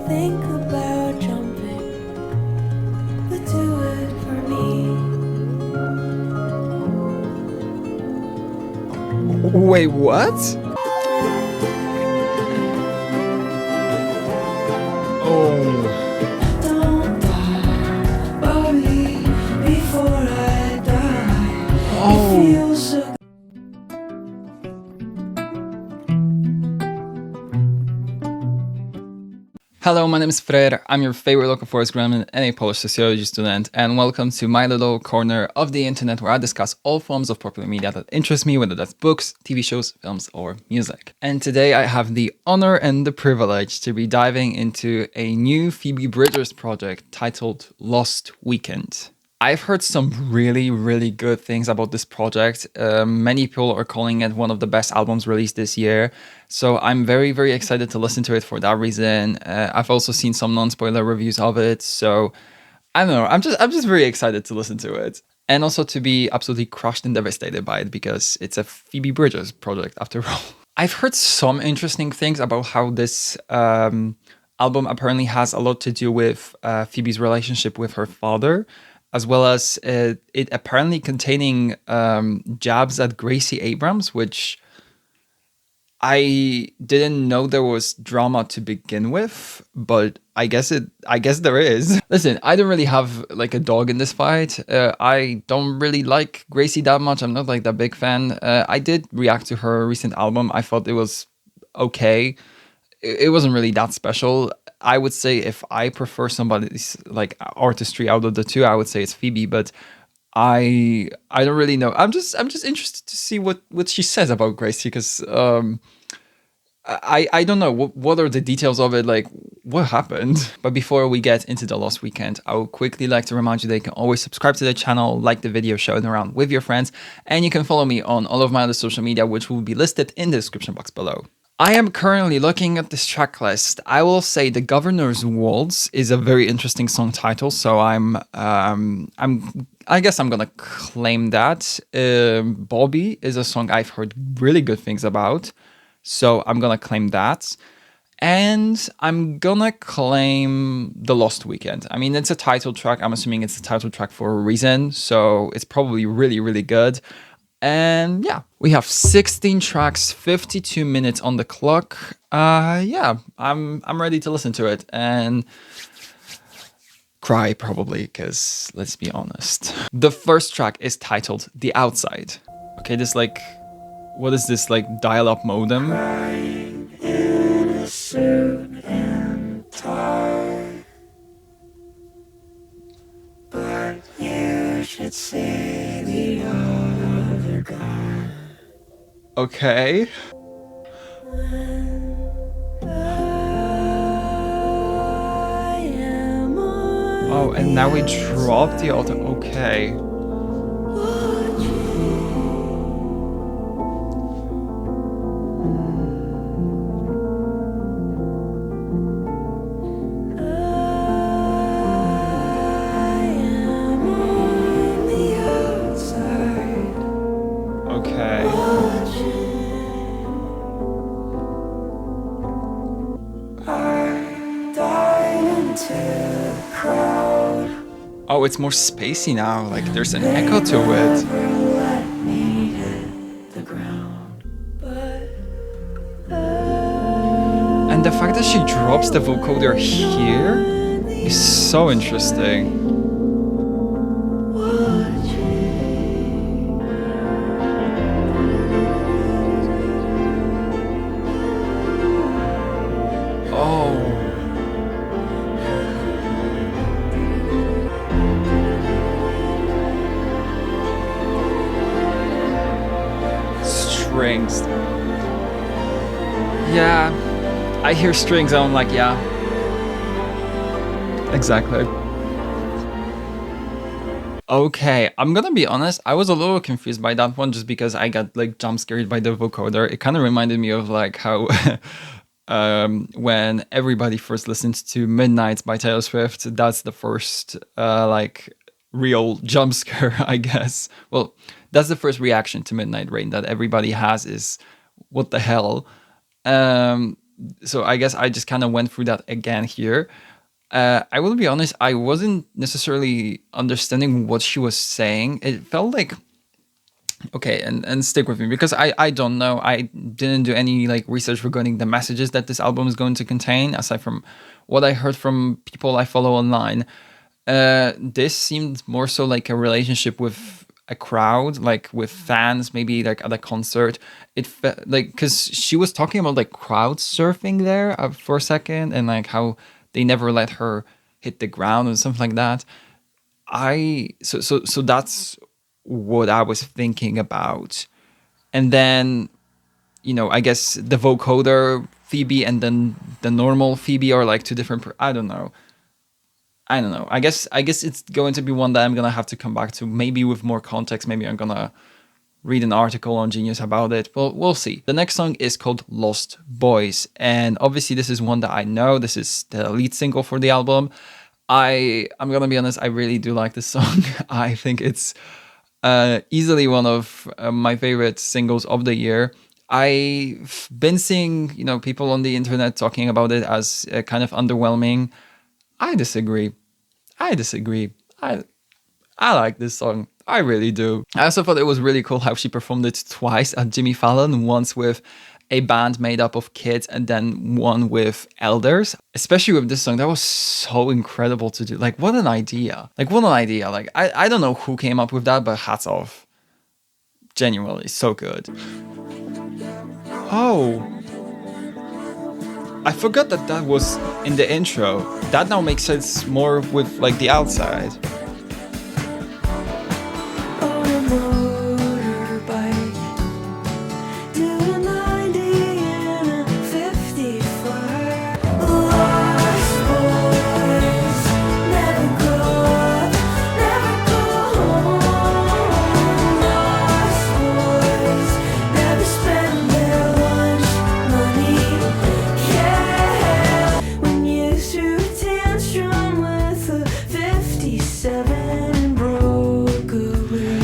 think about jumping, but do it for me. Wait, what? Oh. Don't worry before I die. Oh. It feels so Hello, my name is Freyr. I'm your favorite local forest gremlin and a Polish sociology student, and welcome to my little corner of the internet where I discuss all forms of popular media that interest me, whether that's books, TV shows, films, or music. And today I have the honor and the privilege to be diving into a new Phoebe Bridgers project titled Lost Weekend. I've heard some really good things about this project. Many people are calling it one of the best albums released this year. So I'm very excited to listen to it for that reason. I've also seen some non-spoiler reviews of it. So I don't know. I'm just very excited to listen to it. And also to be absolutely crushed and devastated by it because it's a Phoebe Bridgers project after all. I've heard some interesting things about how this album apparently has a lot to do with Phoebe's relationship with her father, as well as it apparently containing jabs at Gracie Abrams, which I didn't know there was drama to begin with, but I guess there is. Listen, I don't really have like a dog in this fight. I don't really like Gracie that much. I'm not like that big fan. I did react to her recent album. I thought it was okay. It wasn't really that special. I would say if I prefer somebody's like artistry out of the two, I would say it's Phoebe, but I don't really know. I'm just interested to see what she says about Gracie, because I don't know what are the details of it, like what happened. But before we get into the Lost Weekend, I would quickly like to remind you that you can always subscribe to the channel, like the video, share it around with your friends, and you can follow me on all of my other social media, which will be listed in the description box below. I am currently looking at this track list. I will say The Governor's Waltz is a very interesting song title, so I guess I'm gonna claim that. Bobby is a song I've heard really good things about, so I'm gonna claim that. And I'm gonna claim The Lost Weekend. I mean, it's a title track. I'm assuming it's a title track for a reason, so it's probably really good. And yeah, we have 16 tracks, 52 minutes on the clock. Yeah, I'm ready to listen to it and cry probably, because let's be honest. The first track is titled The Outside. Okay, this like, what is this, like dial-up modem? crying in a suit and tie, but you should see the other guy. Okay. I am on Oh, and now we drop the auto. Okay. Okay. Oh, it's more spacey now. Like there's an echo to it. And the fact that she drops the vocoder here is so interesting. Oh. Strings. Yeah, I hear strings and I'm like, yeah. Exactly. Okay, I'm gonna be honest, I was a little confused by that one just because I got like jump scared by the vocoder. It kind of reminded me of like how when everybody first listens to Midnight by Taylor Swift, that's the first like real jump scare, I guess. Well, that's the first reaction to Midnight Rain that everybody has, is what the hell. so I guess I just kind of went through that again here. I will be honest, I wasn't necessarily understanding what she was saying. It felt like, okay, and stick with me because I don't know. I didn't do any like research regarding the messages that this album is going to contain, aside from what I heard from people I follow online. This seemed more so like a relationship with a crowd, like with fans, maybe like at a concert. It felt like, because she was talking about like crowd surfing there for a second, and like how they never let her hit the ground or something like that. So that's what I was thinking about. And then, I guess the vocoder Phoebe and then the normal Phoebe are like two different. I don't know. I guess it's going to be one that I'm gonna have to come back to, maybe with more context. Maybe I'm gonna read an article on Genius about it. Well, we'll see. The next song is called Lost Boys, and obviously this is one that I know. This is the lead single for the album. I'm gonna be honest, I really do like this song. I think it's easily one of my favorite singles of the year. I've been seeing, people on the internet talking about it as kind of underwhelming. I disagree. I like this song. I really do. I also thought it was really cool how she performed it twice at Jimmy Fallon, once with a band made up of kids and then one with elders. Especially with this song, that was so incredible to do. Like, what an idea. Like, I don't know who came up with that, but hats off. Genuinely, so good. Oh. I forgot that was in the intro. That now makes sense more with like the outside. On a motorbike, doing 90 in a 55. Lost boys, never grow up, never go home. Lost boys, never spend their lunch money. Yeah, when you threw a tantrum with a 57 broke away.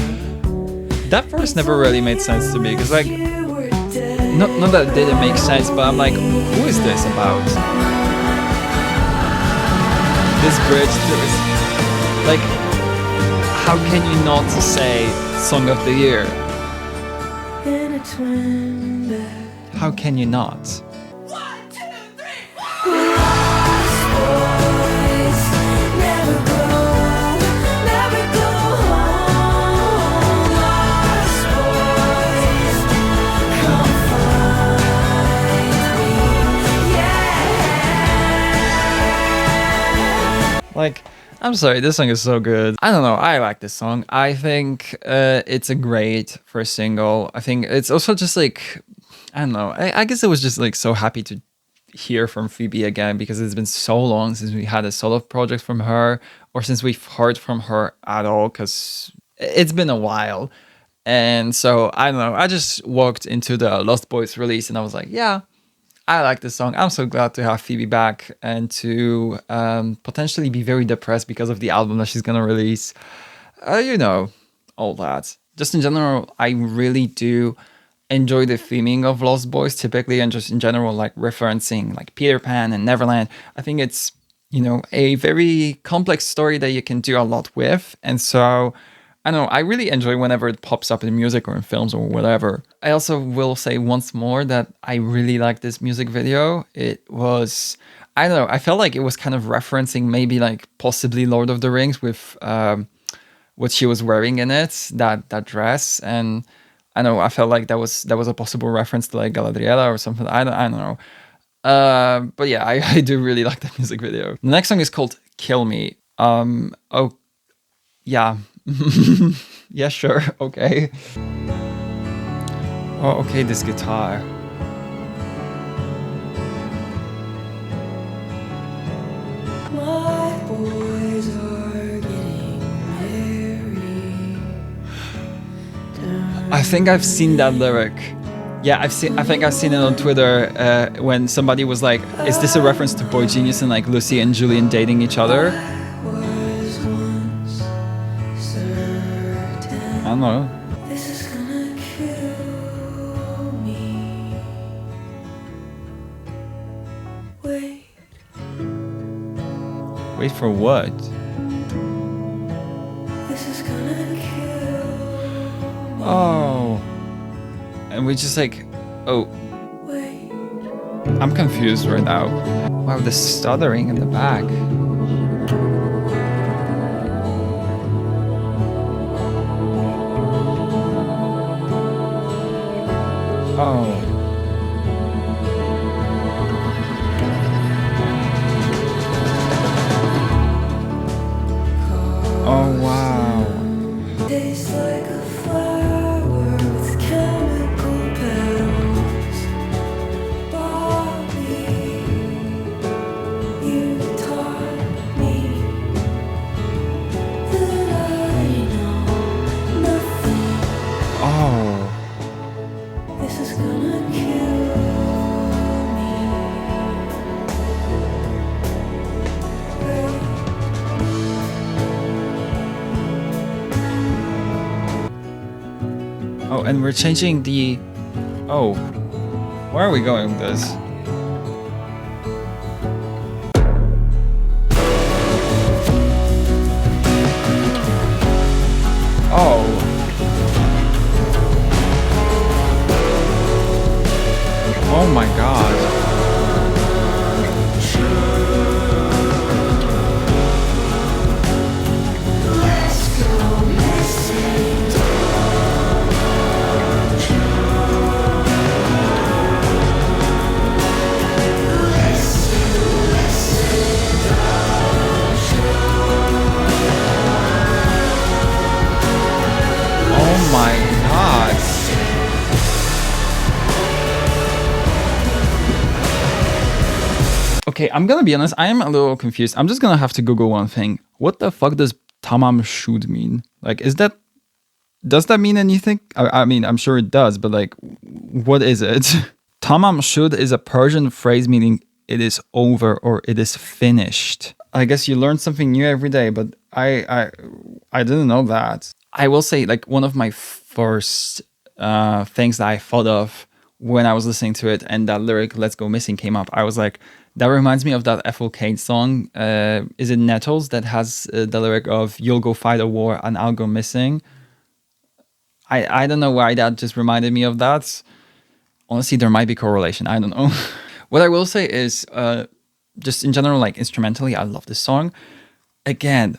That verse never really made sense to me, because like, You were dead. not that it didn't make sense, but I'm like, who is this about? This bridge, like, how can you not say Song of the Year? In a twin bed. How can you not? 1, 2, 3, 4. Lost boys, never grow up, never go home. Lost boys, come find me. Yeah. Like, I'm sorry, this song is so good. I don't know, I like this song. I think it's a great first single. I think it's also just like, I don't know, I guess I was just like so happy to hear from Phoebe again, because it's been so long since we had a solo project from her, or since we've heard from her at all, because it's been a while. And so, I don't know, I just walked into the Lost Boys release and I was like, yeah, I like this song. I'm so glad to have Phoebe back and to potentially be very depressed because of the album that she's gonna release. All that. Just in general, I really do enjoy the theming of Lost Boys typically, and just in general, like referencing like Peter Pan and Neverland. I think it's, a very complex story that you can do a lot with. And so, I don't know, I really enjoy whenever it pops up in music or in films or whatever. I also will say once more that I really like this music video. It was, I don't know, I felt like it was kind of referencing maybe like possibly Lord of the Rings with what she was wearing in it, that dress. And I know, I felt like that was a possible reference to like Galadriela or something. I don't know. But yeah, I do really like the music video. The next song is called Kill Me. Oh, yeah. Yeah, sure, okay. Oh, okay, this guitar. My boys are getting married. I think I've seen that lyric. Yeah, I think I've seen it on Twitter when somebody was like, is this a reference to Boy Genius and like Lucy and Julian dating each other? Was once certain. I don't know. This is gonna kill me. Wait for what? This is gonna kill me. Oh. And we just like, oh, Wait. I'm confused right now. Wow, the stuttering in the back. Oh. Oh, wow. Tastes like a flower with chemical petals. Bobby, you taught me that I know nothing. Oh. This is gonna kill me. Right. Oh, and we're changing the... Oh. Where are we going with this? Oh. Oh my god. Let's go missing. Oh my god. Okay, I'm gonna be honest, I am a little confused. I'm just gonna have to Google one thing. What the fuck does tamam shud mean? Like, does that mean anything? I mean, I'm sure it does, but like, what is it? Tamam shud is a Persian phrase meaning it is over or it is finished. I guess you learn something new every day, but I didn't know that. I will say, like, one of my first things that I thought of when I was listening to it and that lyric "Let's Go Missing" came up, I was like, that reminds me of that Ethel Kate song. Is it Nettles that has the lyric of "You'll go fight a war and I'll go missing"? I don't know why that just reminded me of that. Honestly, there might be correlation. I don't know. What I will say is, just in general, like instrumentally, I love this song. Again,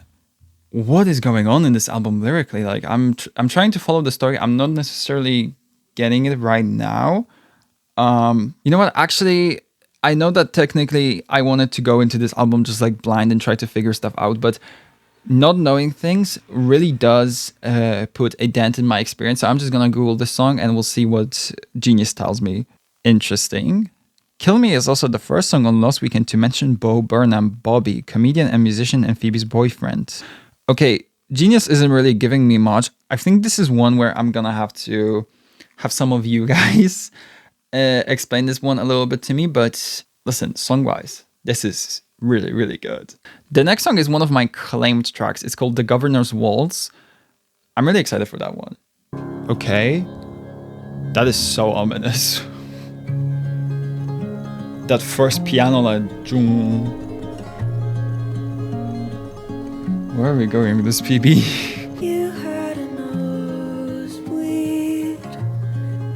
what is going on in this album lyrically? Like, I'm trying to follow the story. I'm not necessarily getting it right now. You know what? Actually, I know that technically I wanted to go into this album just like blind and try to figure stuff out, but not knowing things really does put a dent in my experience. So I'm just gonna Google this song and we'll see what Genius tells me. Interesting. Kill Me is also the first song on Lost Weekend to mention Bo Burnham, Bobby, comedian and musician and Phoebe's boyfriend. Okay, Genius isn't really giving me much. I think this is one where I'm gonna have to have some of you guys explain this one a little bit to me, but listen, song-wise, this is really, really good. The next song is one of my claimed tracks. It's called The Governor's Waltz. I'm really excited for that one. Okay. That is so ominous. That first piano like... Where are we going with this, PB? You had a nosebleed.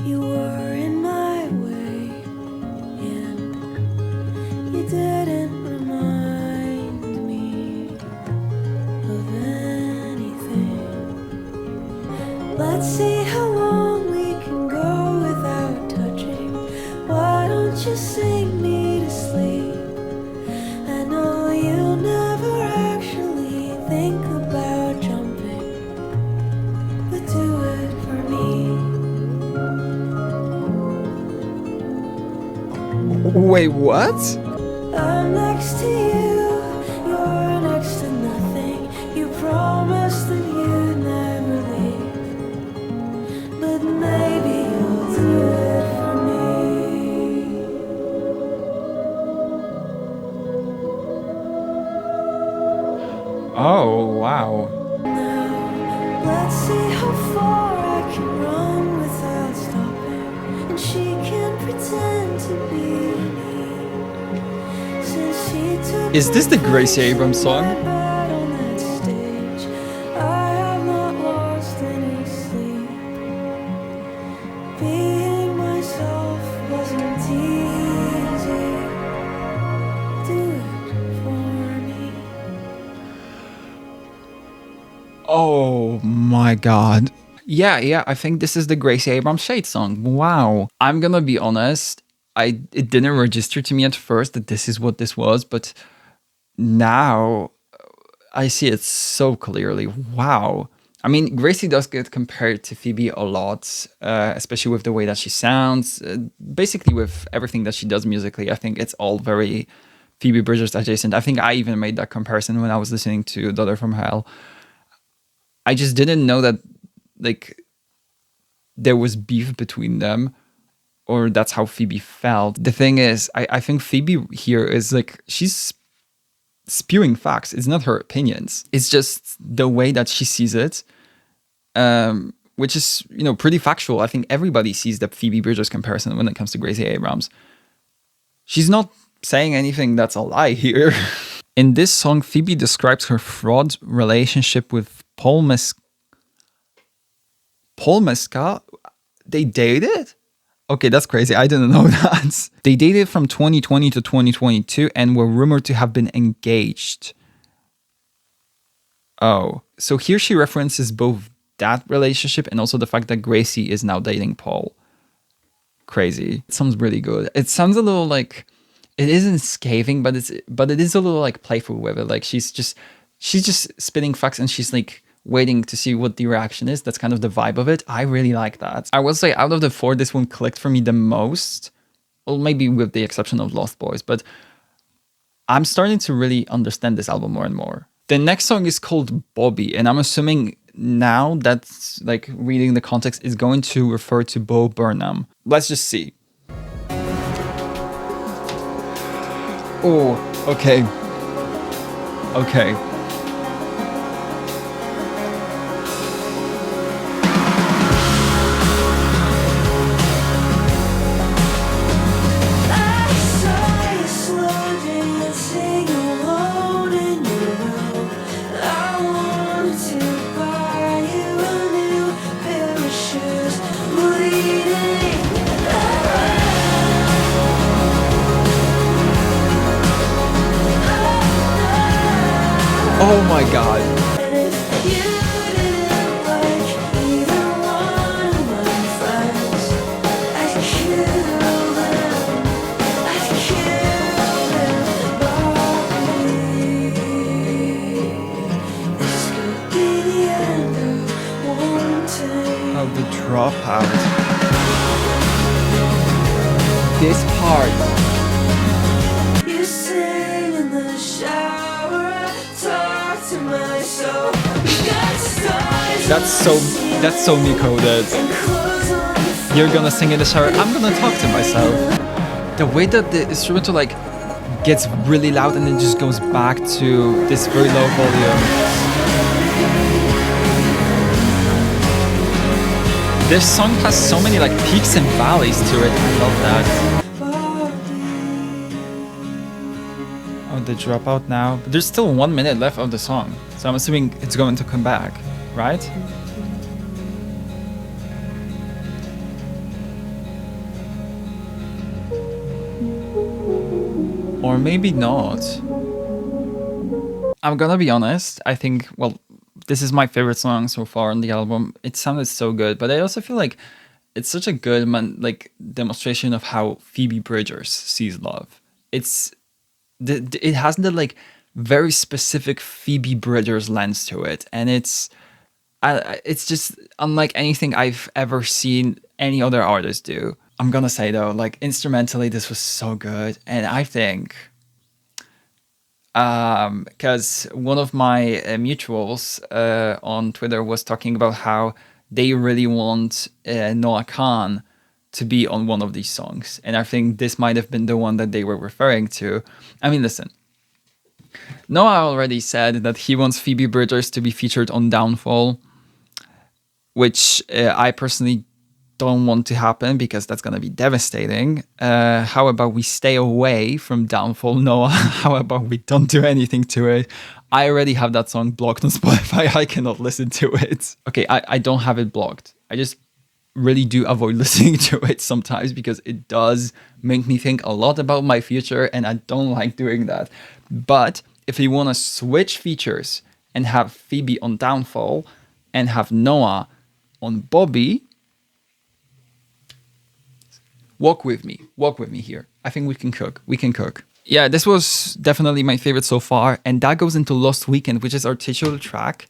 You were in my way, and you didn't remind me of anything. Let's see how long we can go without touching. Why don't you sing me to sleep? I know you never actually think about jumping, but do it for me. Wait, what? I'm next to you, you're next to nothing. You promised that you'd never leave, but maybe you'll do it for me. Oh, wow. Now, let's see how far I can run without stopping, and she can pretend to be me, since she Is this the Gracie Abrams song? On that stage, I have not lost any sleep. Being myself wasn't easy. Do it for me. Oh my god. Yeah, I think this is the Gracie Abrams Shade song. Wow. I'm gonna be honest, it didn't register to me at first that this is what this was, but now I see it so clearly. Wow. I mean, Gracie does get compared to Phoebe a lot, especially with the way that she sounds, basically with everything that she does musically. I think it's all very Phoebe Bridgers adjacent. I think I even made that comparison when I was listening to Daughter from Hell. I just didn't know that like there was beef between them, or that's how Phoebe felt. The thing is, I think Phoebe here is like, she's spewing facts. It's not her opinions. It's just the way that she sees it, which is, you know, pretty factual. I think everybody sees the Phoebe Bridgers comparison when it comes to Gracie Abrams. She's not saying anything that's a lie here. In this song, Phoebe describes her fraud relationship with Paul Mescal. They dated? Okay, that's crazy. I didn't know that. They dated from 2020 to 2022 and were rumored to have been engaged. Oh, so here she references both that relationship and also the fact that Gracie is now dating Paul. Crazy. It sounds really good. It sounds a little like, it isn't scathing, but it is a little like playful with it. Like she's just spitting facts and she's like waiting to see what the reaction is. That's kind of the vibe of it. I really like that. I will say out of the four, this one clicked for me the most. Well, maybe with the exception of Lost Boys, but I'm starting to really understand this album more and more. The next song is called Bobby, and I'm assuming now that's like reading the context is going to refer to Bo Burnham. Let's just see. Oh, okay. Okay. Oh my god. Oh, the dropout. This part. That's so me coded. You're gonna sing in the shower, I'm gonna talk to myself. The way that the instrumental like gets really loud and then just goes back to this very low volume. This song has so many like peaks and valleys to it. I love that. Oh, the dropout now. But there's still 1 minute left of the song, so I'm assuming it's going to come back, right? Or maybe not. I'm gonna be honest, I think, well, this is my favorite song so far on the album. It sounded so good, but I also feel like it's such a good demonstration of how Phoebe Bridgers sees love. It has the like very specific Phoebe Bridgers lens to it, and it's just unlike anything I've ever seen any other artist do. I'm gonna say though, like instrumentally, this was so good, and I think because one of my mutuals on Twitter was talking about how they really want Noah Khan to be on one of these songs, and I think this might have been the one that they were referring to. I mean, listen, Noah already said that he wants Phoebe Bridgers to be featured on Downfall, which I personally don't want to happen because that's going to be devastating. How about we stay away from Downfall, Noah? How about we don't do anything to it? I already have that song blocked on Spotify. I cannot listen to it. Okay, I don't have it blocked. I just really do avoid listening to it sometimes because it does make me think a lot about my future, and I don't like doing that. But if you want to switch features and have Phoebe on Downfall and have Noah on Bobby, walk with me here. I think we can cook. Yeah, this was definitely my favorite so far, and that goes into Lost Weekend, which is our titular track.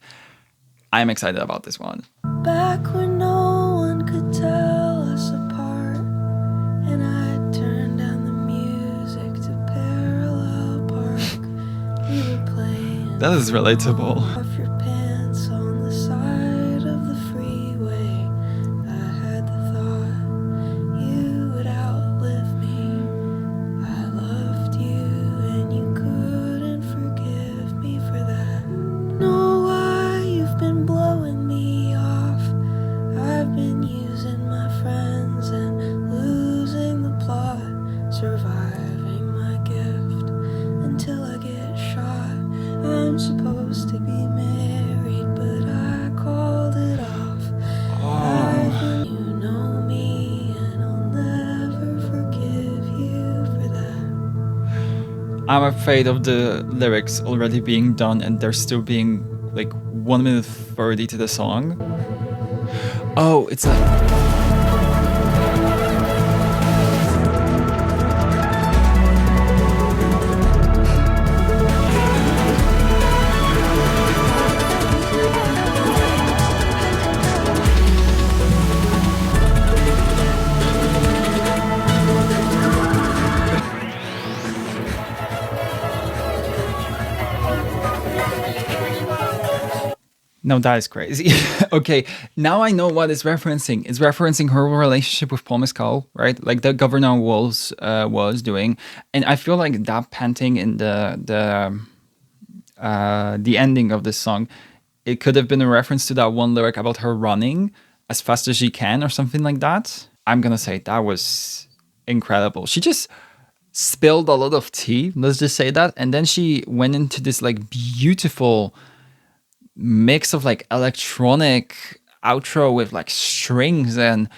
I'm excited about this one. Back when no one could tell us apart, and I turned down the music to Parallel Park. We were playing. That is relatable. Off your pants on the side of the freeway. I had the thought you would outlive me. I loved you and you couldn't forgive me for that. Know why you've been blowing me off. I've been using my friends and losing the plot, surviving my gift until I get shot. I'm supposed to be married, but I called it off. You know me, and I'll never forgive you for that. I'm afraid of the lyrics already being done and there still being like 1 minute 30 to the song. Oh, it's like... No, that is crazy. Okay, now I know what it's referencing. It's referencing her relationship with Paul Mescal, right? Like the Governor Waltz was doing. And I feel like that panting in the ending of this song, it could have been a reference to that one lyric about her running as fast as she can or something like that. I'm gonna say that was incredible. She just spilled a lot of tea, let's just say that. And then she went into this like beautiful mix of like electronic outro with like strings and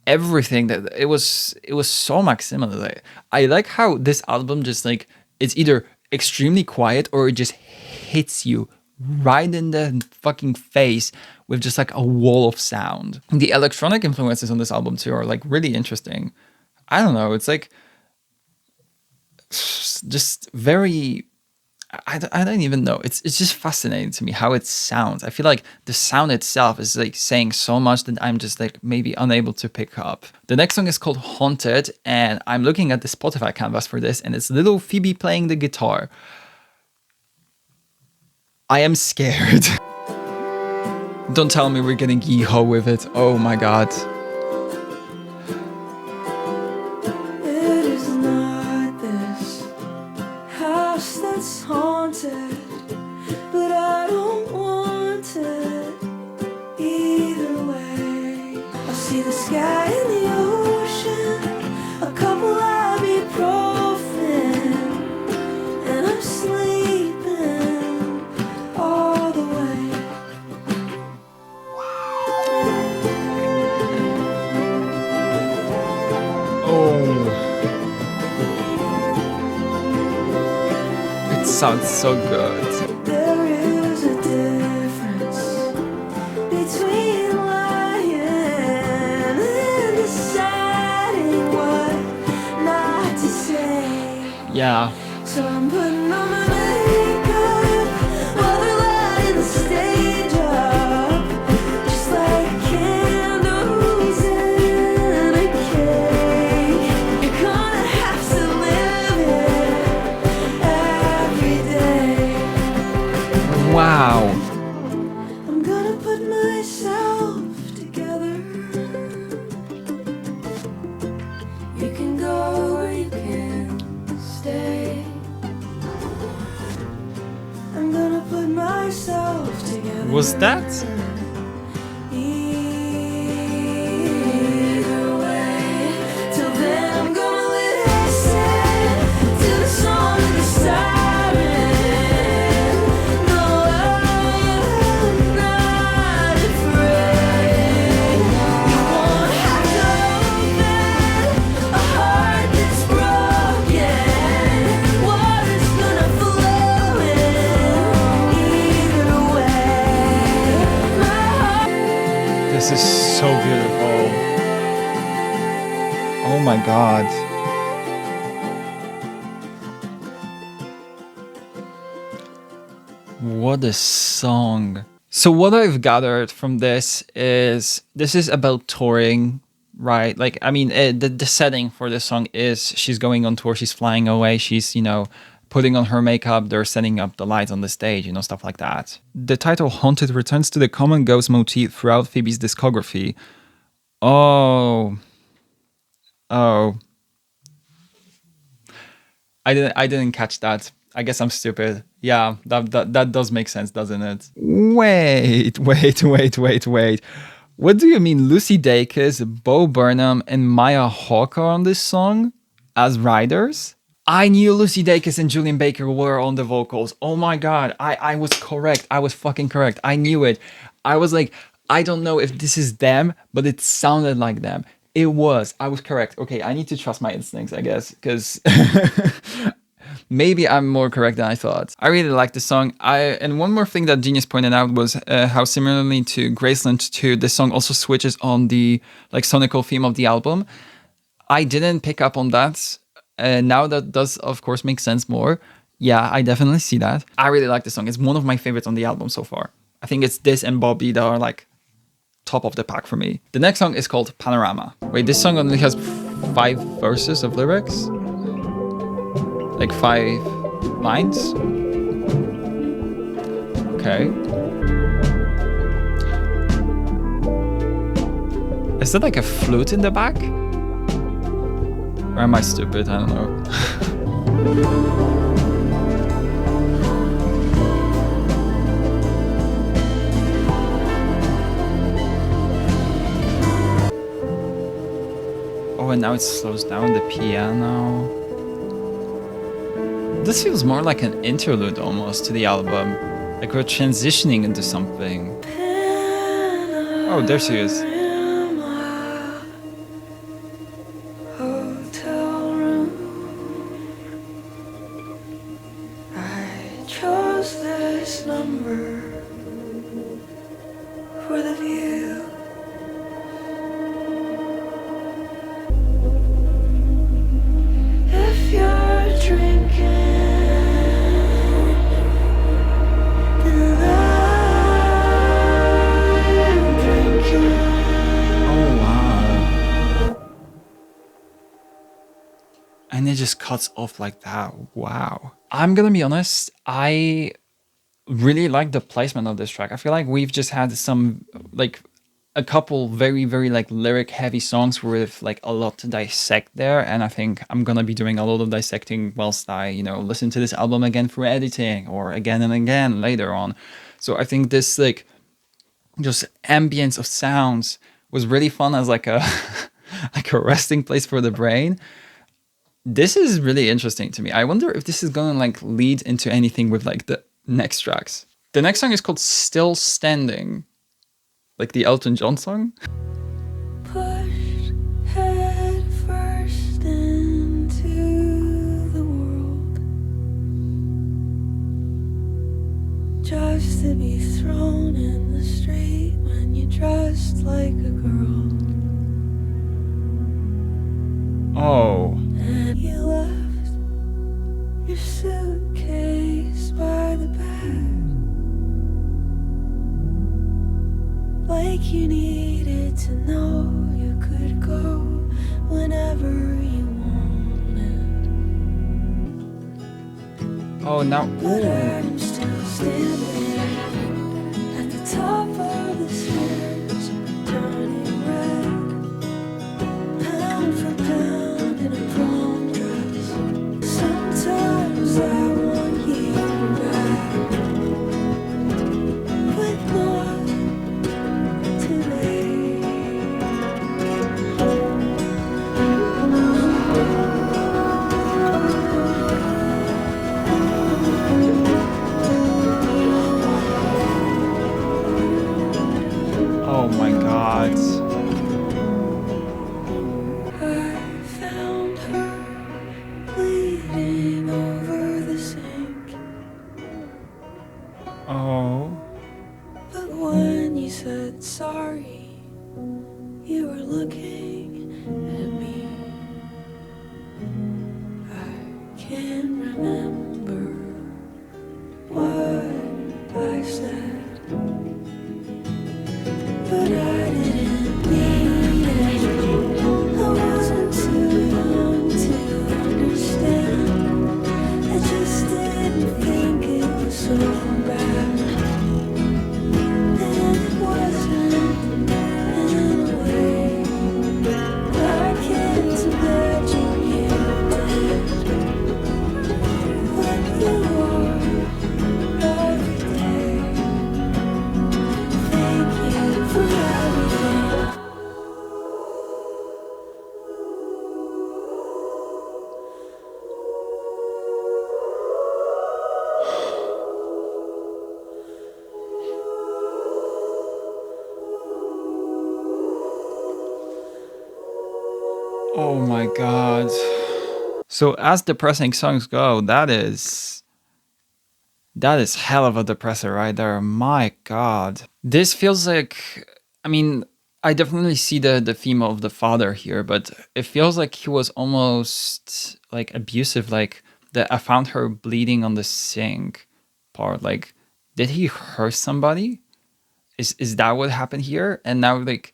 everything. That it was so maximally. I like how this album just like, it's either extremely quiet or it just hits you right in the fucking face with just like a wall of sound. The electronic influences on this album too are like really interesting. I don't know, it's like just very, I don't even know. It's just fascinating to me how it sounds. I feel like the sound itself is like saying so much that I'm just like maybe unable to pick up. The next song is called Haunted, and I'm looking at the Spotify canvas for this, and it's little Phoebe playing the guitar. I am scared. Don't tell me we're getting Yeehaw with it. Oh my god. That's haunted, but I don't want it either way. I see the sky and the ocean, a couple ibuprofen, and I'm sleeping all the way. Oh. Sounds so good. There is a difference between lying and deciding what not to say. Yeah. So I'm putting on my makeup while they're lighting the stage up, just like candles in a cake. You're gonna have to live it. Wow. I'm gonna put myself together. You can go or you can stay. I'm gonna put myself together. Was that? my god. What a song. So what I've gathered from this is about touring, right? Like, I mean, the setting for this song is she's going on tour, she's flying away, she's, you know, putting on her makeup, they're setting up the lights on the stage, you know, stuff like that. The title Haunted returns to the common ghost motif throughout Phoebe's discography. Oh. I didn't catch that. I guess I'm stupid. Yeah, that does make sense, doesn't it? Wait. What do you mean Lucy Dacus, Bo Burnham, and Maya Hawke are on this song as writers? I knew Lucy Dacus and Julian Baker were on the vocals. Oh my god, I was correct. I was fucking correct. I knew it. I was like, I don't know if this is them, but it sounded like them. It was. I was correct. Okay, I need to trust my instincts, I guess, because maybe I'm more correct than I thought. I really like the song. And one more thing that Genius pointed out was how similarly to Graceland 2, this song also switches on the like sonical theme of the album. I didn't pick up on that. Now that does, of course, make sense more. Yeah, I definitely see that. I really like the song. It's one of my favorites on the album so far. I think it's this and Bobby that are like top of the pack for me. The next song is called Panorama. Wait, this song only has 5 verses of lyrics? Like 5 lines? Okay. Is that like a flute in the back? Or am I stupid? I don't know. Oh, and now it slows down the piano. This feels more like an interlude almost to the album. Like we're transitioning into something. Oh, there she is. Hotel room. I chose this number for the view. If you're drinking, then I'm drinking. Oh, wow. And it just cuts off like that. Wow. I'm gonna be honest, I really like the placement of this track. I feel like we've just had some, like, a couple very, very, like, lyric heavy songs with, like, a lot to dissect there. And I think I'm gonna be doing a lot of dissecting whilst I, you know, listen to this album again for editing or again and again later on. So I think this, like, just ambience of sounds was really fun as, like, a, like, a resting place for the brain. This is really interesting to me. I wonder if this is gonna, like, lead into anything with, like, the next tracks. The next song is called Still Standing. Like the Elton John song? Pushed head first into the world, just to be thrown in the street when you're dressed like a girl. Oh. And you left your suitcase by the bed, like you needed to know you could go whenever you wanted. Oh, now. But I'm still standing at the top of the stairs, turning red, pound for pound in a prom dress. Sometimes I want you back, but not today. Oh my god. I found her bleeding over the sink, Oh. but when you said sorry, you were looking at me. said, but I didn't mean it. I wasn't too young to understand. I just didn't think it was so bad. And it wasn't in a way. I can't imagine you dead when you are every day. Thank you for everything. Oh my god. So as depressing songs go, that is hell of a depressor right there. My god. This feels like, I mean, I definitely see the theme of the father here, but it feels like he was almost like abusive. Like the I found her bleeding on the sink part. Like, did he hurt somebody? Is that what happened here? And now like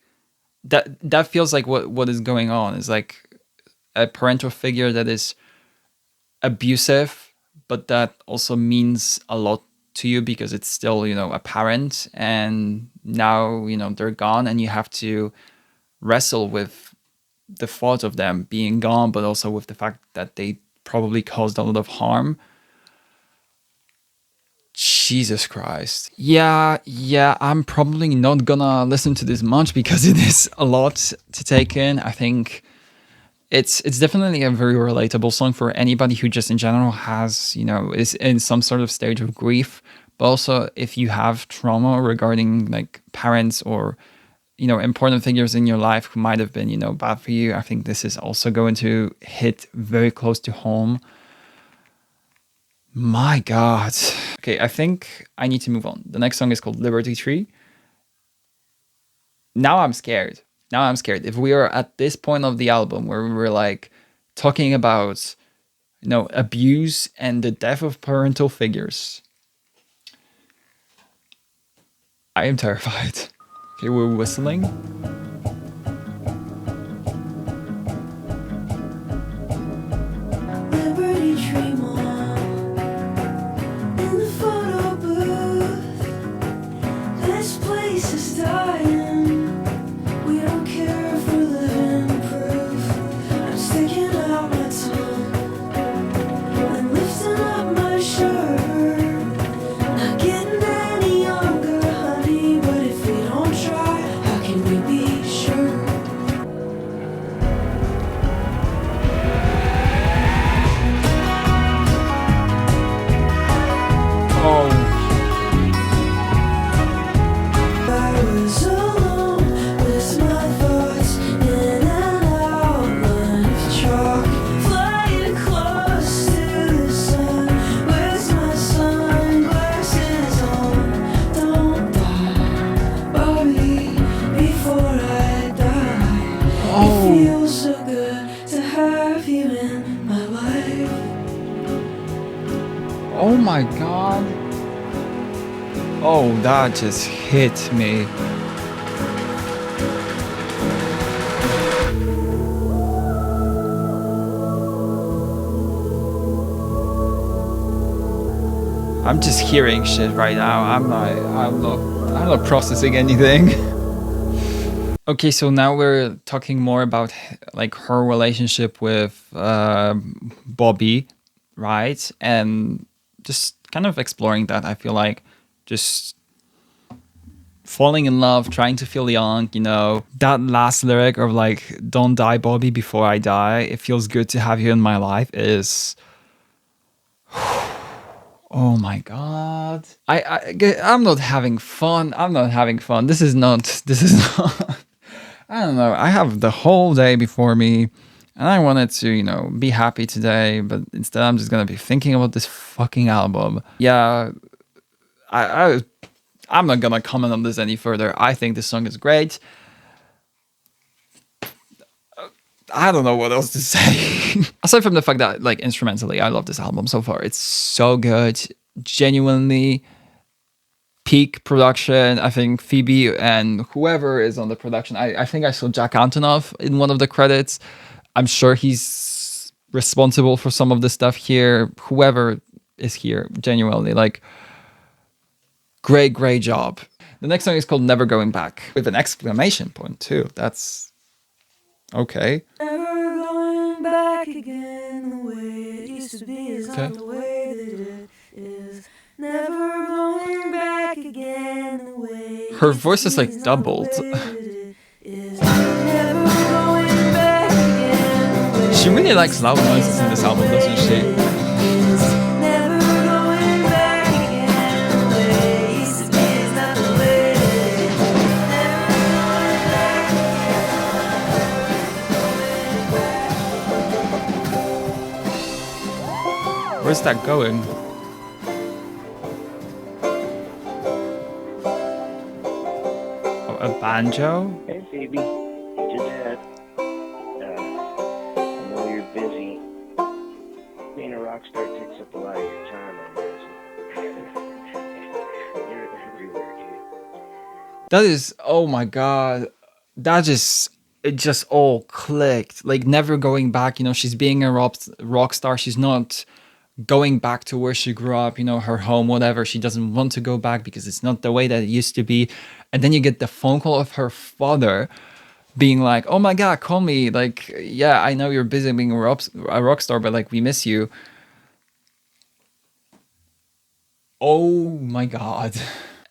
that feels like what is going on is like a parental figure that is abusive, but that also means a lot to you because it's still, you know, a parent, and now, you know, they're gone and you have to wrestle with the thought of them being gone, but also with the fact that they probably caused a lot of harm. Jesus Christ. Yeah, I'm probably not gonna listen to this much because it is a lot to take in. I think it's definitely a very relatable song for anybody who just in general has, you know, is in some sort of stage of grief. But also if you have trauma regarding like parents or, you know, important figures in your life who might have been, you know, bad for you, I think this is also going to hit very close to home. My God. Okay, I think I need to move on. The next song is called Liberty Tree. Now I'm scared. If we are at this point of the album where we're like talking about, you know, abuse and the death of parental figures, I am terrified. Okay, we're whistling. Liberty Tree Mall in the photo booth. This place is dying. We don't care for living proof. I'm sticking out my tongue and lifting up my shirt. Not getting any younger, honey, but if we don't try, how can we be sure? Oh, I was alone with my thoughts in an outline of chalk, flying close to the sun with my sunglasses on. Don't die, Bobby, before I die. Oh. It feels so good to have you in my life. Oh my God. Oh, that just hit me. I'm just hearing shit right now. I'm not processing anything. Okay, so now we're talking more about like her relationship with Bobby, right? And just kind of exploring that. I feel like just falling in love, trying to feel young, you know. That last lyric of like, don't die, Bobby, before I die. It feels good to have you in my life is... Oh my God. I'm not having fun. This is not... I don't know. I have the whole day before me and I wanted to, you know, be happy today, but instead I'm just going to be thinking about this fucking album. Yeah, I'm not going to comment on this any further. I think this song is great. I don't know what else to say. Aside from the fact that, like, instrumentally, I love this album so far. It's so good. Genuinely, peak production. I think Phoebe and whoever is on the production, I think I saw Jack Antonoff in one of the credits. I'm sure he's responsible for some of the stuff here. Whoever is here, genuinely, like, great job. The next song is called Never Going Back, with an exclamation point too. That's okay. Never going back again. The way it used to be is Okay. not the way that it is. Never going back again. The way it Her used to voice is be like not the doubled. way that it is. Never going back again. The way She really it likes used to loud be noises is in not this the album, way doesn't she? that it is. Never going back again. The way it used to be is not the way that it is. Never going back again. Where's that going? Oh, a banjo? Hey, Phoebe. Just had. I know you're busy. Being a rock star takes up a lot of your time, I imagine. You're everywhere, dude. That is, oh my god. It just all clicked. Like, never going back. You know, she's being a rock star. She's not going back to where she grew up, you know, her home, whatever. She doesn't want to go back because it's not the way that it used to be. And then you get the phone call of her father being like, oh my god, call me. Like, yeah, I know you're busy being a rock star, but like, we miss you. Oh my god.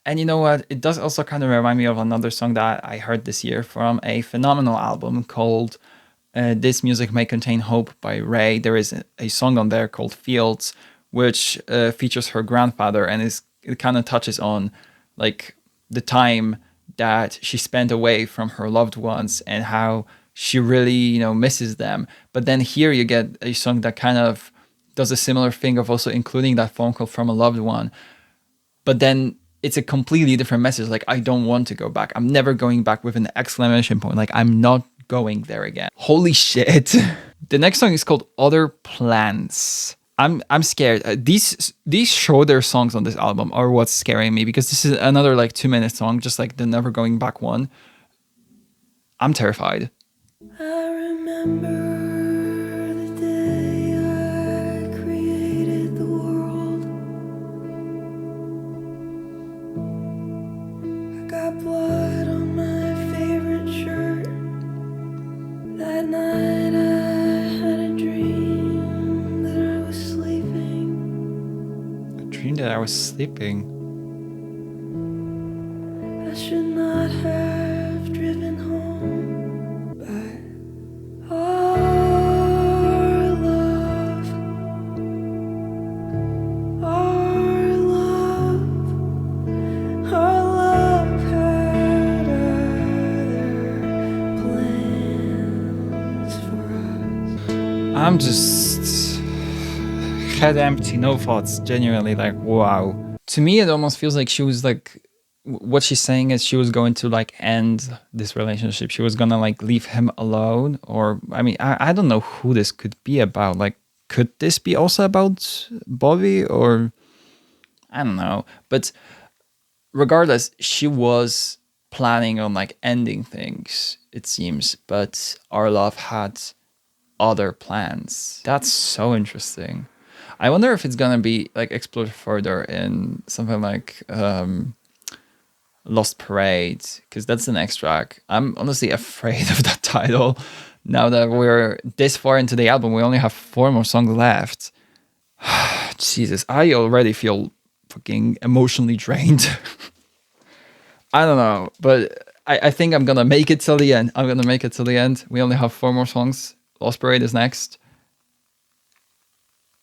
And you know what? It does also kind of remind me of another song that I heard this year from a phenomenal album called This Music May Contain Hope by Ray. There is a song on there called Fields, which features her grandfather, and it kind of touches on like the time that she spent away from her loved ones and how she really, you know, misses them. But then here you get a song that kind of does a similar thing of also including that phone call from a loved one. But then it's a completely different message. Like, I don't want to go back. I'm never going back, with an exclamation point. Like, I'm not going there again. Holy shit. The next song is called Other Plans. I'm scared. These shorter songs on this album are what's scaring me, because this is another like 2-minute song, just like the Never Going Back one. I'm terrified. I remember the day I created the world. I got blood on my favorite shirt. That night I had a dream that I was sleeping. I dreamed that I was sleeping. I should not have driven home, but our love had other plans for us. I'm just head empty, no thoughts, genuinely, like, wow. To me, it almost feels like she was like, what she's saying is she was going to like end this relationship. She was gonna like leave him alone. Or, I mean, I don't know who this could be about. Like, could this be also about Bobby? Or, I don't know. But regardless, she was planning on like ending things, it seems. But our love had other plans. That's so interesting. I wonder if it's gonna be like explored further in something like Lost Parade, because that's the next track. I'm honestly afraid of that title. Now that we're this far into the album, we only have 4 more songs left. Jesus, I already feel fucking emotionally drained. I don't know, but I think I'm gonna make it till the end. We only have 4 more songs. Lost Parade is next.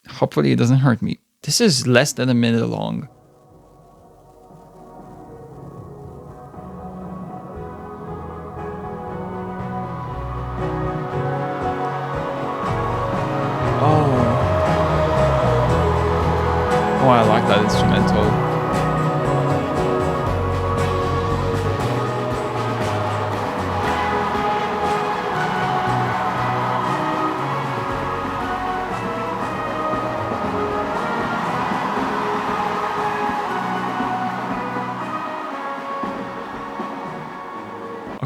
Hopefully it doesn't hurt me. This is less than a minute long. Oh, I like that instrumental.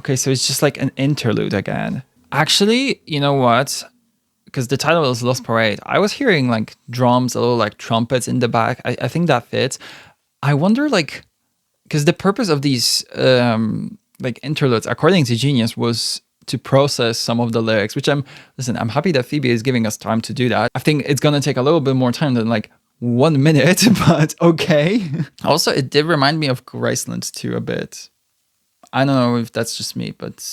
Okay, so it's just like an interlude again. Actually, you know what? Because the title is Lost Parade. I was hearing like drums, a little like trumpets in the back. I think that fits. I wonder like, because the purpose of these like interludes, according to Genius, was to process some of the lyrics, which I'm happy that Phoebe is giving us time to do that. I think it's gonna take a little bit more time than like 1 minute, but okay. Also, it did remind me of Graceland too a bit. I don't know if that's just me, but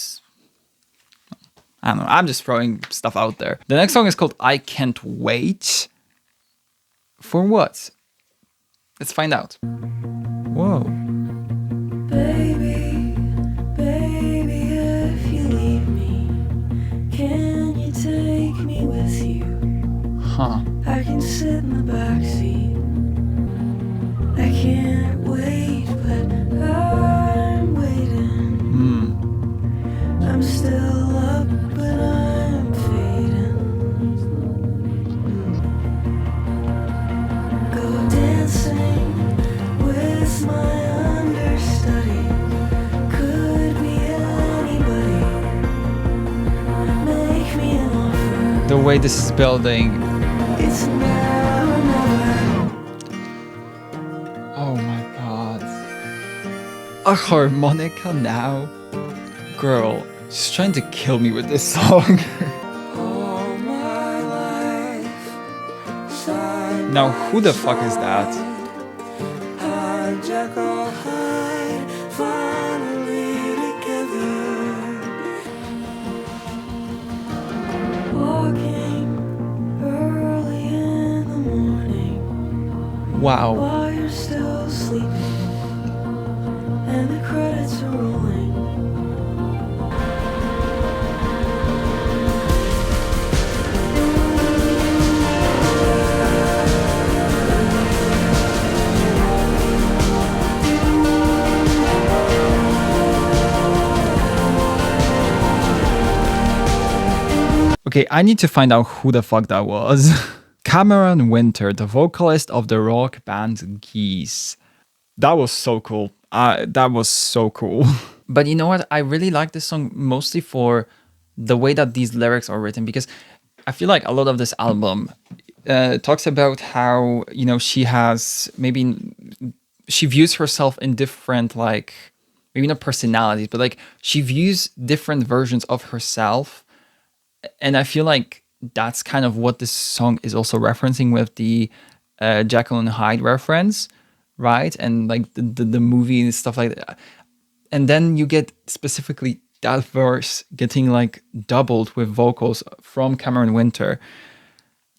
I don't know. I'm just throwing stuff out there. The next song is called I Can't Wait. For what? Let's find out. Whoa. Baby, baby, if you leave me, can you take me with you? Huh. I can sit in the backseat. I can't wait, but I'm waiting. I'm still up, but I'm fading. Go dancing with my understudy. Could be anybody. Make me an offer. The way this is building. It's now or never. Oh my god. A harmonica now? Girl, she's trying to kill me with this song. All my life. Side Now, who the fuck is that? Hide, Jekyll, hide, finally together. Walking early in the morning Wow. while you're still sleeping, and the credits are rolling. Okay, I need to find out who the fuck that was. Cameron Winter, the vocalist of the rock band Geese. That was so cool. That was so cool. But you know what? I really like this song mostly for the way that these lyrics are written, because I feel like a lot of this album talks about how, you know, she views herself in different, like, maybe not personalities, but like she views different versions of herself. And I feel like that's kind of what this song is also referencing with the Jekyll and Hyde reference, right? And like the movie and stuff like that. And then you get specifically that verse getting like doubled with vocals from Cameron Winter.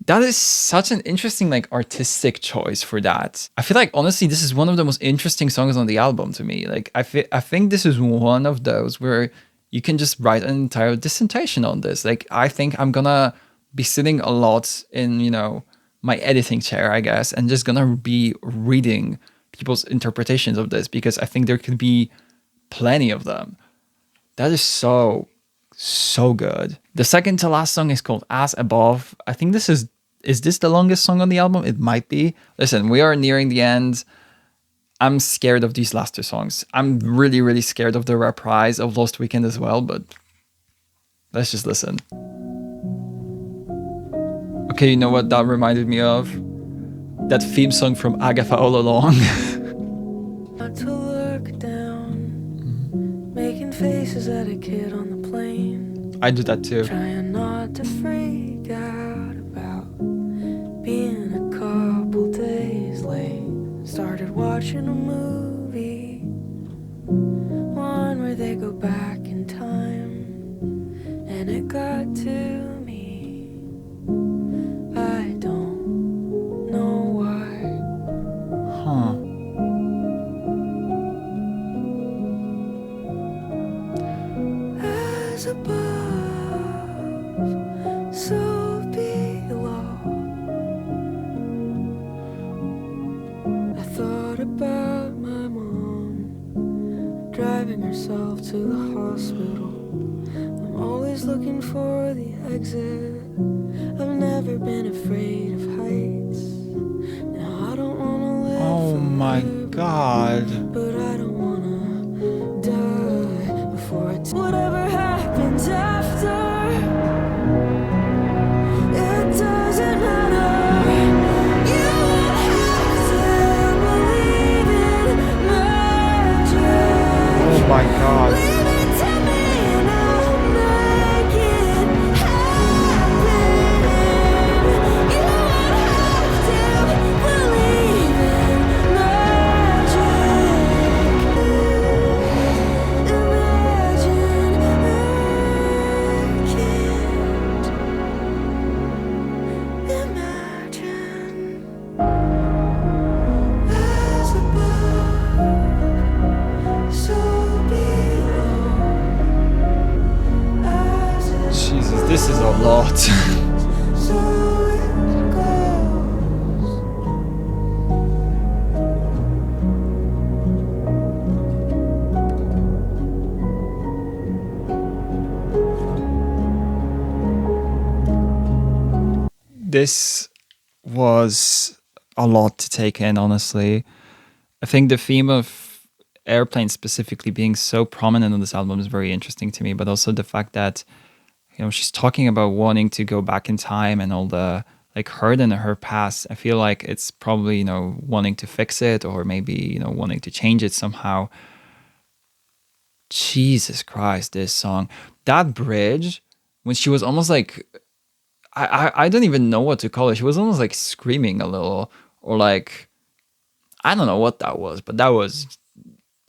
That is such an interesting like artistic choice for that. I feel like honestly this is one of the most interesting songs on the album to me. Like I think this is one of those where you can just write an entire dissertation on this. Like I think I'm gonna be sitting a lot in, you know, my editing chair, I guess, and just gonna be reading people's interpretations of this, because I think there could be plenty of them. That is so good. The second to last song is called As Above. I think this is this the longest song on the album? It might be. Listen, we are nearing the end. I'm scared of these last two songs. I'm really, really scared of the reprise of Lost Weekend as well, but let's just listen. Okay, you know what that reminded me of? That theme song from Agatha All Along. Not to look down, making faces at a kid on the plane. I do that too. Trying not to freak out about being a couple days late. Started watching a movie, one where they go back in time, and it got to me. I don't know why. Huh. As above, so below. I thought about my mom driving herself to the hospital. I'm always looking for the exit. I've never been afraid of heights. Now I don't wanna live Oh my forever, god. but I don't wanna die before I This was a lot to take in, honestly. I think the theme of airplanes specifically being so prominent on this album is very interesting to me, but also the fact that, you know, she's talking about wanting to go back in time and all the like hurt in her past. I feel like it's probably, you know, wanting to fix it or maybe, you know, wanting to change it somehow. Jesus Christ, this song. That bridge, when she was almost like, I don't even know what to call it. She was almost like screaming a little, or like, I don't know what that was, but that was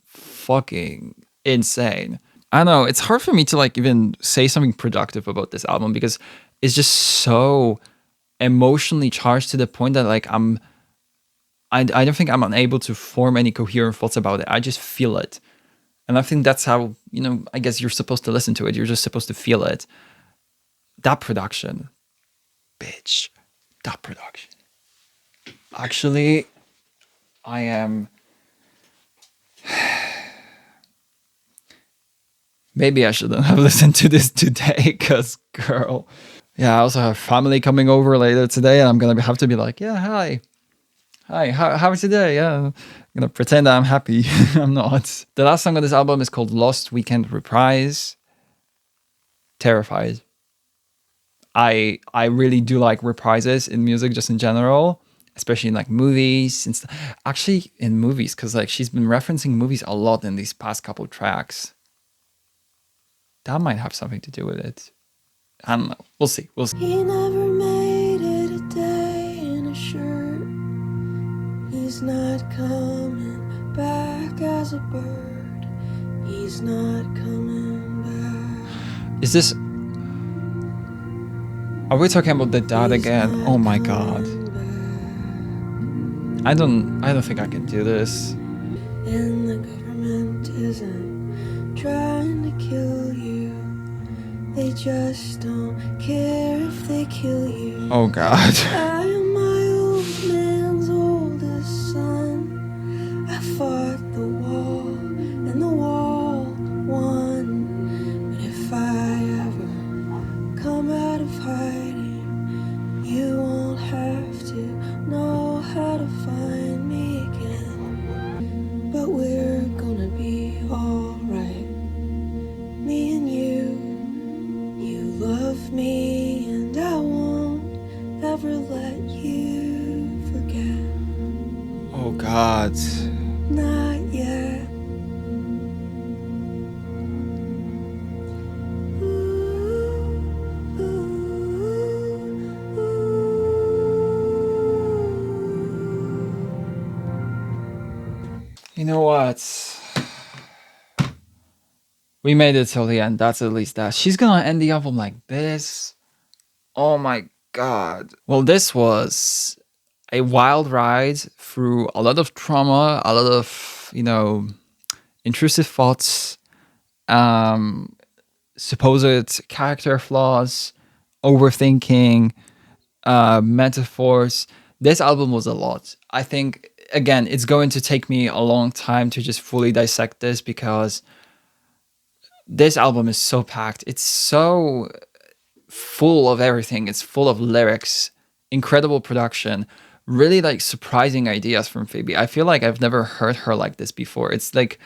fucking insane. I don't know. It's hard for me to like even say something productive about this album because it's just so emotionally charged to the point that like I don't think I'm unable to form any coherent thoughts about it. I just feel it. And I think that's how, you know, I guess you're supposed to listen to it. You're just supposed to feel it. That production. Bitch. That production. Actually, I am... Maybe I shouldn't have listened to this today, because, girl. Yeah, I also have family coming over later today, and I'm going to have to be like, yeah, hi. Hi, how's today? Yeah, I'm going to pretend that I'm happy. I'm not. The last song on this album is called Lost Weekend Reprise. Terrified. I really do like reprises in music just in general, especially in like movies and actually in movies, because like she's been referencing movies a lot in these past couple tracks. That might have something to do with it. I don't know. We'll see. He never made it a day in a shirt. He's not coming back as a bird. He's not coming back. Is this... Are we talking about the dad again? Oh my god. I don't think I can do this. And the government isn't trying to kill you. They just don't care if they kill you. Oh god. I am my old man's oldest son. I fought the wall and the wall won. But if I ever come out of hiding, you won't have to know how to find me again. But we're gonna be alright, me and you. You love me and I won't ever let you forget. Oh god. Not yet. You know what? We made it till the end. That's at least that. She's gonna end the album like this. Oh my god. Well, this was a wild ride through a lot of trauma, a lot of, you know, intrusive thoughts, supposed character flaws, overthinking, metaphors. This album was a lot. I think, again, it's going to take me a long time to just fully dissect this because this album is so packed. It's so full of everything. It's full of lyrics, incredible production, really like surprising ideas from Phoebe. I feel like I've never heard her like this before. It's like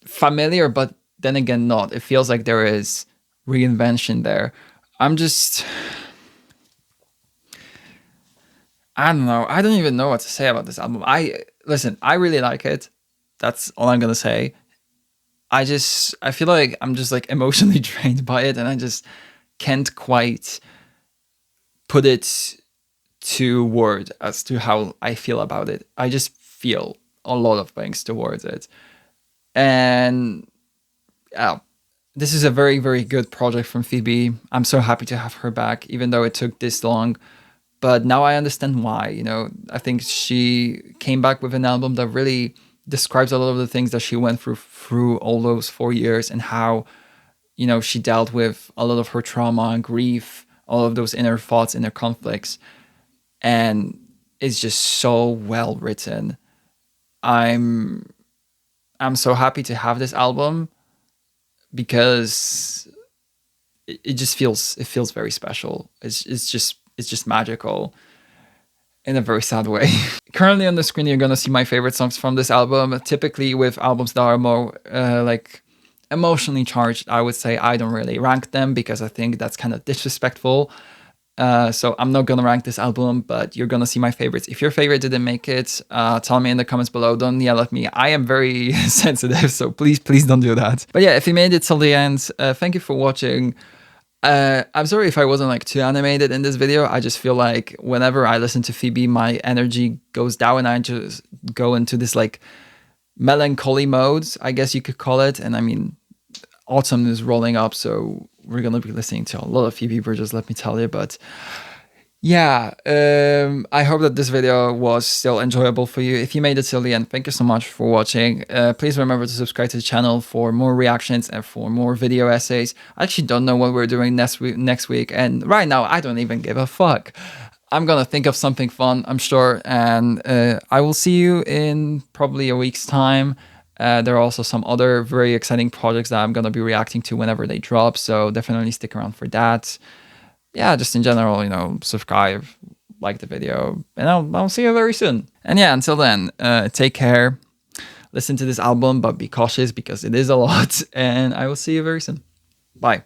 familiar, but then again not. It feels like there is reinvention there. I don't know. I don't even know what to say about this album. I really like it. That's all I'm gonna say. I feel like I'm just like emotionally drained by it, and I just can't quite put it to word as to how I feel about it. I just feel a lot of things towards it. And this is a very, very good project from Phoebe. I'm so happy to have her back, even though it took this long. But now I understand why. You know, I think she came back with an album that really describes a lot of the things that she went through all those 4 years, and how, you know, she dealt with a lot of her trauma and grief, all of those inner thoughts, inner conflicts. And it's just so well written. I'm so happy to have this album because it feels very special. It's just is just magical in a very sad way. Currently on the screen, you're gonna see my favorite songs from this album. Typically with albums that are more like emotionally charged, I would say I don't really rank them because I think that's kind of disrespectful. So I'm not gonna rank this album, but you're gonna see my favorites. If your favorite didn't make it, tell me in the comments below. Don't yell at me. I am very sensitive, so please don't do that. But yeah, if you made it till the end, thank you for watching. I'm sorry if I wasn't like too animated in this video. I just feel like whenever I listen to Phoebe, my energy goes down and I just go into this like melancholy mode, I guess you could call it. And I mean, autumn is rolling up, so we're gonna be listening to a lot of Phoebe Bridgers, let me tell you. But yeah, I hope that this video was still enjoyable for you. If you made it till the end, thank you so much for watching. Please remember to subscribe to the channel for more reactions and for more video essays. I actually don't know what we're doing next week, and right now I don't even give a fuck. I'm gonna think of something fun, I'm sure, and I will see you in probably a week's time. There are also some other very exciting projects that I'm gonna be reacting to whenever they drop, so definitely stick around for that. Yeah, just in general, you know, subscribe, like the video, and I'll see you very soon. And yeah, until then, take care, listen to this album, but be cautious because it is a lot, and I will see you very soon. Bye.